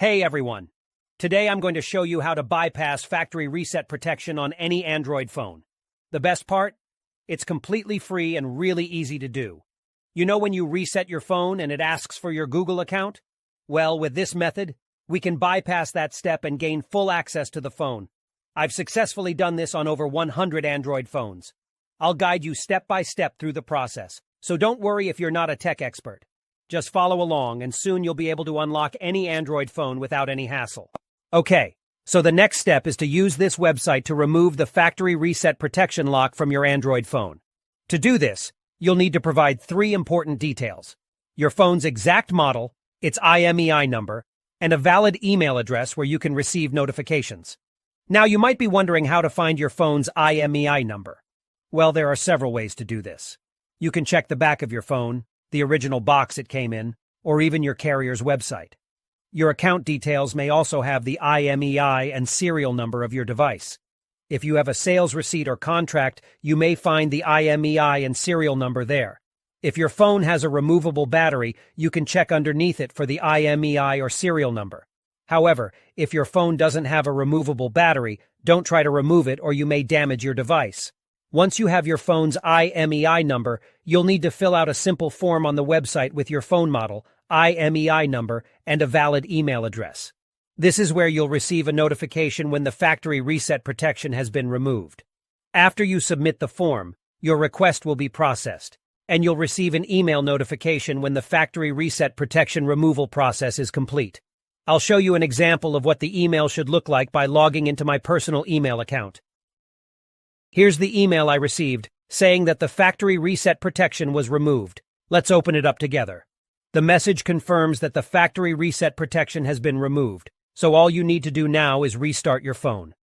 Hey everyone! Today I'm going to show you how to bypass factory reset protection on any Android phone. The best part? It's completely free and really easy to do. You know when you reset your phone and it asks for your Google account? Well, with this method, we can bypass that step and gain full access to the phone. I've successfully done this on over 100 Android phones. I'll guide you step by step through the process, so don't worry if you're not a tech expert. Just follow along and soon you'll be able to unlock any Android phone without any hassle. Okay, so the next step is to use this website to remove the factory reset protection lock from your Android phone. To do this, you'll need to provide 3 important details: your phone's exact model, its IMEI number, and a valid email address where you can receive notifications. Now you might be wondering how to find your phone's IMEI number. Well, there are several ways to do this. You can check the back of your phone, the original box it came in, or even your carrier's website. Your account details may also have the IMEI and serial number of your device. If you have a sales receipt or contract, you may find the IMEI and serial number there. If your phone has a removable battery, you can check underneath it for the IMEI or serial number. However, if your phone doesn't have a removable battery, don't try to remove it or you may damage your device. Once you have your phone's IMEI number, you'll need to fill out a simple form on the website with your phone model, IMEI number, and a valid email address. This is where you'll receive a notification when the factory reset protection has been removed. After you submit the form, your request will be processed, and you'll receive an email notification when the factory reset protection removal process is complete. I'll show you an example of what the email should look like by logging into my personal email account. Here's the email I received, saying that the factory reset protection was removed. Let's open it up together. The message confirms that the factory reset protection has been removed, so all you need to do now is restart your phone.